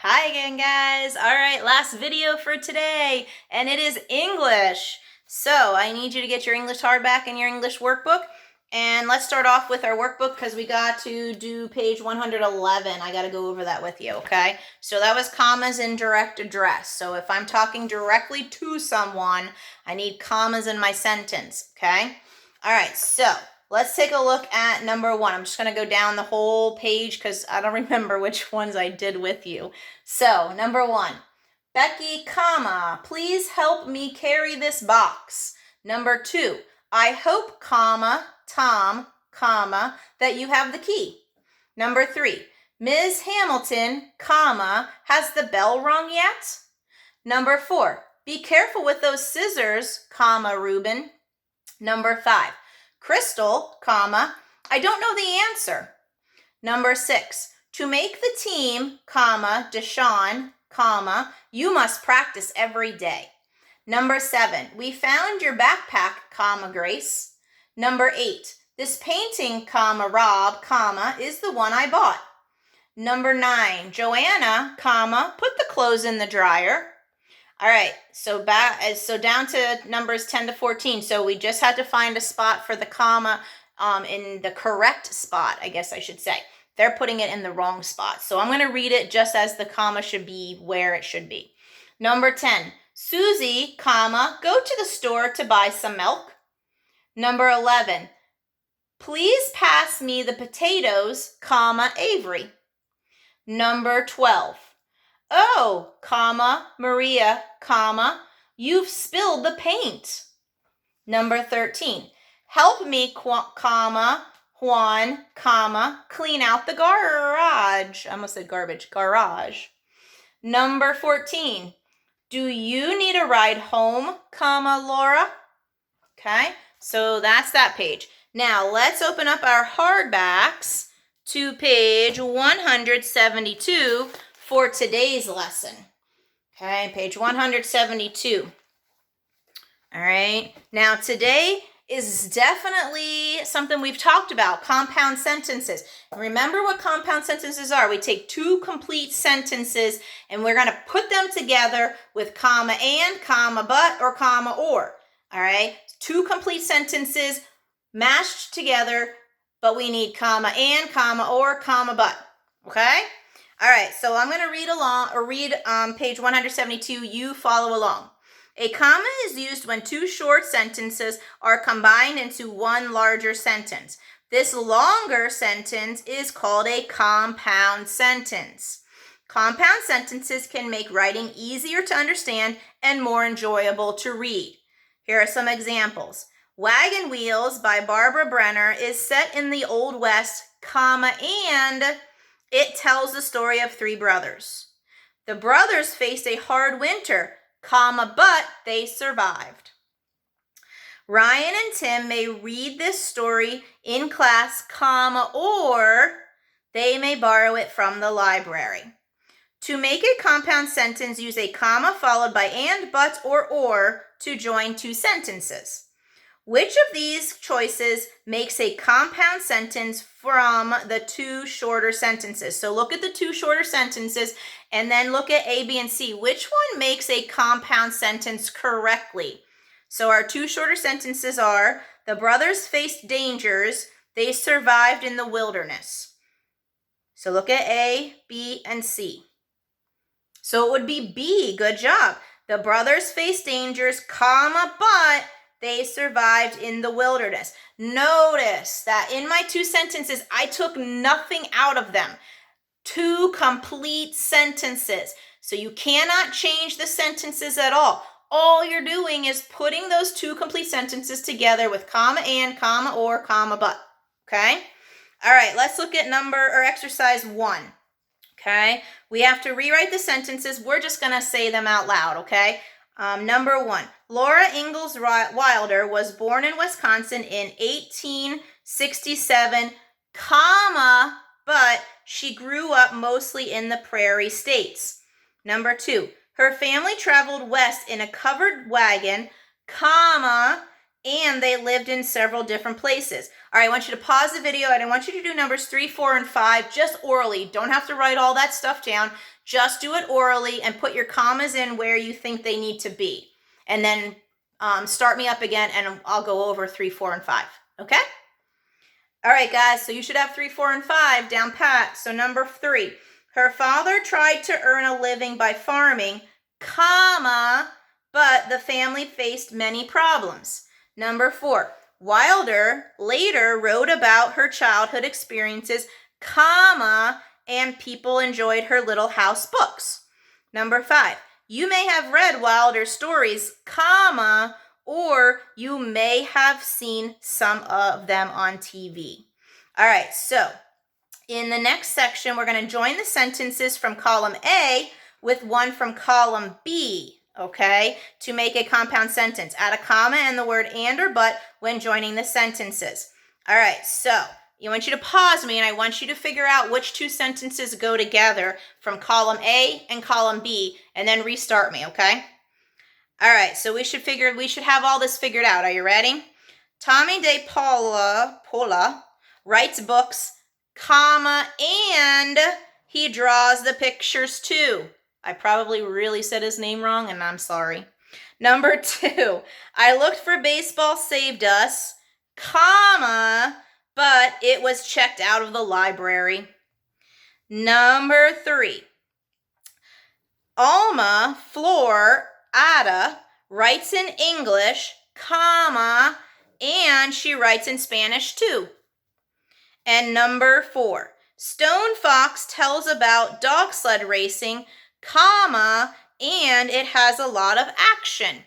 Hi again, guys. All right, last video for today, and it is English. So I need you to get your English hardback and your English workbook. And let's start off with our workbook because we got to do page 111. I got to go over that with you, okay? So that was commas in direct address. So if I'm talking directly to someone, I need commas in my sentence, okay? All right, so let's take a look at number 1. I'm just going to go down the whole page because I don't remember which ones I did with you. So, number 1, Becky, comma, please help me carry this box. Number 2, I hope, comma, Tom, comma, that you have the key. Number 3, Ms. Hamilton, comma, has the bell rung yet? Number 4, be careful with those scissors, comma, Reuben. Number 5, Crystal, comma, I don't know the answer. Number 6, to make the team, comma, Deshawn, comma, you must practice every day. Number 7, we found your backpack, comma, Grace. Number 8, this painting, comma, Rob, comma, is the one I bought. Number 9, Joanna, comma, put the clothes in the dryer. All right, so down to numbers 10 to 14. So we just had to find a spot for the comma in the correct spot, I guess I should say. They're putting it in the wrong spot. So I'm going to read it just as the comma should be where it should be. Number 10, Susie, comma, go to the store to buy some milk. Number 11, please pass me the potatoes, comma, Avery. Number 12, oh, comma, Maria, comma, you've spilled the paint. Number 13, help me, comma, Juan, comma, clean out the garage. I almost said garbage, garage. Number 14, do you need a ride home, comma, Laura? Okay, so that's that page. Now let's open up our hardbacks to page 172 for today's lesson. Okay, page 172. All right, now today is definitely something we've talked about, compound sentences. Remember what compound sentences are. We take two complete sentences and we're going to put them together with comma and, comma but, or comma or. All right, two complete sentences mashed together, but we need comma and, comma or, comma but. Okay? All right, so I'm going to read page 172. You follow along. A comma is used when two short sentences are combined into one larger sentence. This longer sentence is called a compound sentence. Compound sentences can make writing easier to understand and more enjoyable to read. Here are some examples. Wagon Wheels by Barbara Brenner is set in the Old West, comma, and it tells the story of three brothers. The brothers faced a hard winter, comma, but they survived. Ryan and Tim may read this story in class, comma, or they may borrow it from the library. To make a compound sentence, use a comma followed by and, but, or to join two sentences. Which of these choices makes a compound sentence from the two shorter sentences? So look at the two shorter sentences and then look at A, B, and C. Which one makes a compound sentence correctly? So our two shorter sentences are, the brothers faced dangers, they survived in the wilderness. So look at A, B, and C. So it would be B, good job. The brothers faced dangers, comma, but they survived in the wilderness. Notice that in my two sentences, I took nothing out of them. Two complete sentences. So you cannot change the sentences at all. All you're doing is putting those two complete sentences together with comma and, comma or, comma but. Okay? All right, let's look at exercise 1. Okay? We have to rewrite the sentences. We're just going to say them out loud, okay? Number 1, Laura Ingalls Wilder was born in Wisconsin in 1867, comma, but she grew up mostly in the prairie states. Number 2, her family traveled west in a covered wagon, comma, and they lived in several different places. All right, I want you to pause the video, and I want you to do numbers 3, 4, and 5 just orally. Don't have to write all that stuff down. Just do it orally and put your commas in where you think they need to be. And then start me up again, and I'll go over 3, 4, and 5. Okay? All right, guys, so you should have 3, 4, and 5 down pat. So number 3, her father tried to earn a living by farming, comma, but the family faced many problems. Number 4, Wilder later wrote about her childhood experiences, comma, and people enjoyed her Little House books. Number 5, you may have read Wilder's stories, comma, or you may have seen some of them on TV. All right, so in the next section, we're going to join the sentences from column A with one from column B, okay, to make a compound sentence. Add a comma and the word and or but when joining the sentences. All right, so I want you to pause me, and I want you to figure out which two sentences go together from column A and column B, and then restart me, okay? All right, so we should have all this figured out. Are you ready? Tommy de Paula writes books, comma, and he draws the pictures too. I probably really said his name wrong, and I'm sorry. Number 2, I looked for Baseball Saved Us, comma, but it was checked out of the library. Number 3, Alma Flor Ada writes in English, comma, and she writes in Spanish too. And number 4, Stone Fox tells about dog sled racing, comma, and it has a lot of action.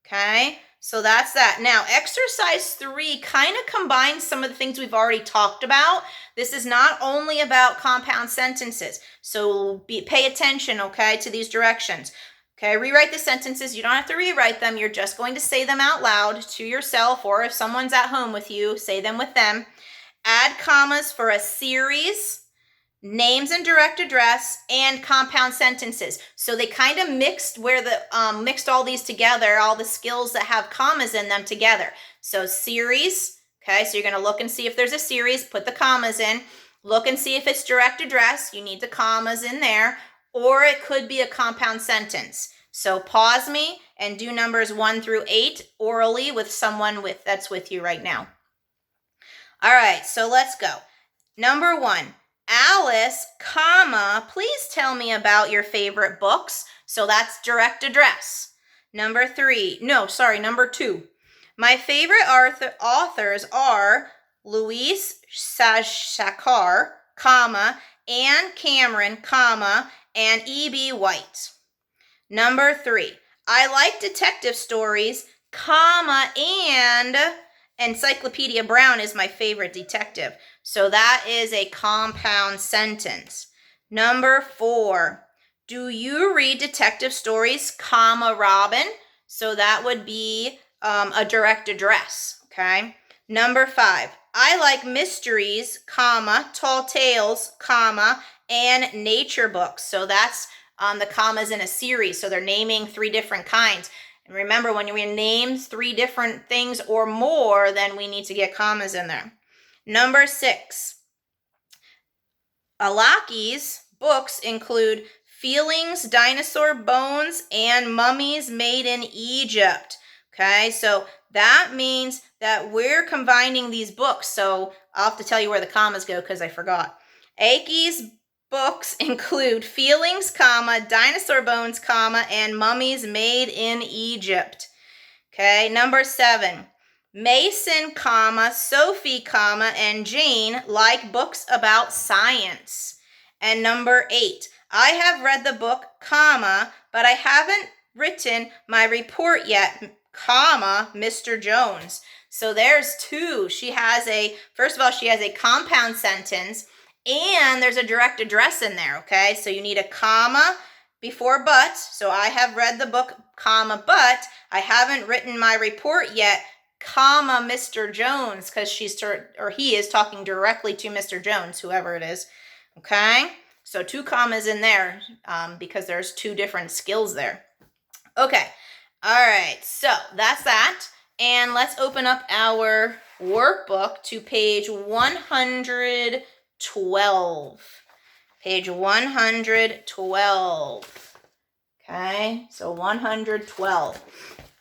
Okay, so that's that. Now, exercise 3 kind of combines some of the things we've already talked about. This is not only about compound sentences, so pay attention, okay, to these directions. Okay, rewrite the sentences. You don't have to rewrite them. You're just going to say them out loud to yourself, or if someone's at home with you, say them with them. Add commas for a series, names and direct address, and compound sentences. So they kind of mixed mixed all these together, all the skills that have commas in them together. So series, okay, so you're going to look and see if there's a series, put the commas in. Look and see if it's direct address. You need the commas in there. Or it could be a compound sentence. So pause me and do numbers 1 through 8 orally with someone that's with you right now. All right, so let's go. Number 1, Alice, comma, please tell me about your favorite books. So that's direct address. Number 2. My favorite authors are Louise Shachar, comma, Anne Cameron, comma, and E.B. White. Number 3, I like detective stories, comma, and Encyclopedia Brown is my favorite detective. So that is a compound sentence. Number 4, do you read detective stories, comma, Robin? So that would be a direct address, okay? Number 5, I like mysteries, comma, tall tales, comma, and nature books. So that's the commas in a series. So they're naming 3 different kinds. And remember, when we name 3 different things or more, then we need to get commas in there. Number 6, Alaki's books include Feelings, Dinosaur Bones, and Mummies Made in Egypt. Okay, so that means that we're combining these books. So I'll have to tell you where the commas go because I forgot. Aki's books include Feelings, comma, Dinosaur Bones, comma, and Mummies Made in Egypt. Okay, number 7. Mason, comma, Sophie, comma, and Jane like books about science. And number 8. I have read the book, comma, but I haven't written my report yet, comma, Mr. Jones. So there's 2. First of all, she has a compound sentence, and there's a direct address in there, okay? So you need a comma before but. So I have read the book, comma, but I haven't written my report yet, comma, Mr. Jones, because he is talking directly to Mr. Jones, whoever it is, okay? So 2 commas in there because there's 2 different skills there. Okay, all right, so that's that. and let's open up our workbook to page 112. Page 112. Okay, so 112.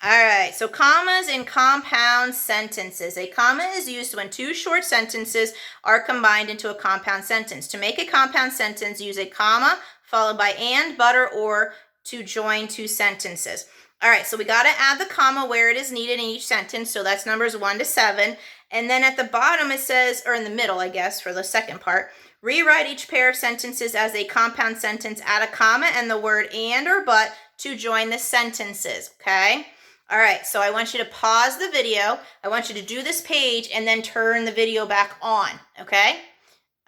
All right, so commas in compound sentences. A comma is used when two short sentences are combined into a compound sentence. To make a compound sentence, use a comma followed by and, but, or to join two sentences. All right, so we got to add the comma where it is needed in each sentence. So that's numbers 1 to 7. And then at the bottom it says, or in the middle, I guess, for the second part, rewrite each pair of sentences as a compound sentence. Add a comma and the word and or but to join the sentences, okay? All right, so I want you to pause the video. I want you to do this page and then turn the video back on, okay?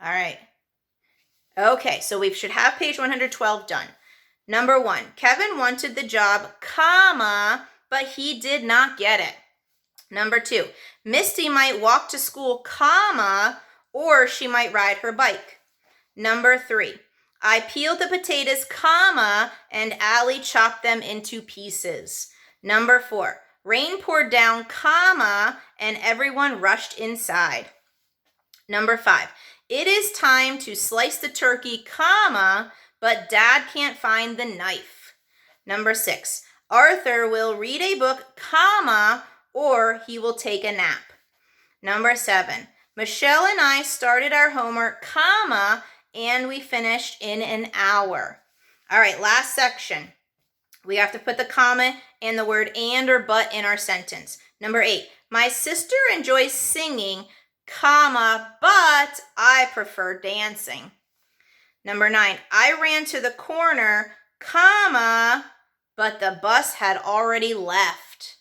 All right. Okay, so we should have page 112 done. Number 1, Kevin wanted the job, comma, but he did not get it. Number 2, Misty might walk to school, comma, or she might ride her bike. Number 3, I peeled the potatoes, comma, and Allie chopped them into pieces. Number 4, rain poured down, comma, and everyone rushed inside. Number 5, it is time to slice the turkey, comma, but Dad can't find the knife. Number 6, Arthur will read a book, comma, or he will take a nap. Number 7, Michelle and I started our homework, comma, and we finished in an hour. All right, last section. We have to put the comma and the word and or but in our sentence. Number 8, my sister enjoys singing, comma, but I prefer dancing. Number 9, I ran to the corner, comma, but the bus had already left.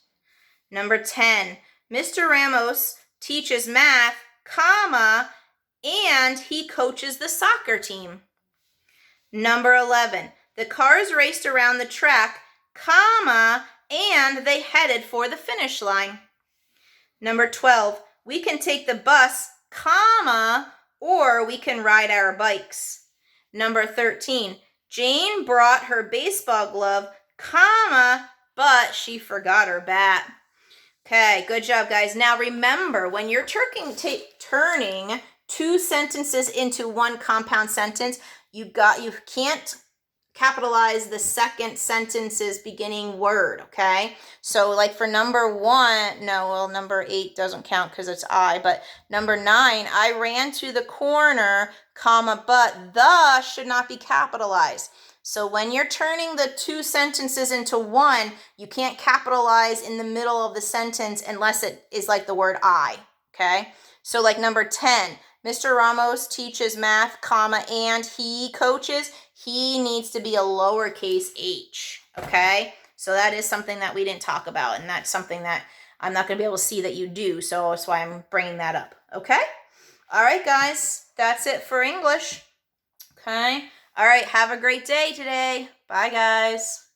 Number 10, Mr. Ramos teaches math, comma, and he coaches the soccer team. Number 11, the cars raced around the track, comma, and they headed for the finish line. Number 12, we can take the bus, comma, or we can ride our bikes. Number 13, Jane brought her baseball glove, comma, but she forgot her bat. Okay, good job, guys. Now remember, when you're turning two sentences into one compound sentence, you can't capitalize the second sentence's beginning word, okay? So like for number 1, number 8 doesn't count because it's I, but number 9, I ran to the corner, comma, but the should not be capitalized. So when you're turning the two sentences into one, you can't capitalize in the middle of the sentence unless it is like the word I, okay? So like number 10, Mr. Ramos teaches math, comma, and he coaches. He needs to be a lowercase h, okay? So that is something that we didn't talk about, and that's something that I'm not going to be able to see that you do, so that's why I'm bringing that up, okay? All right, guys, that's it for English, okay? All right, have a great day today. Bye, guys.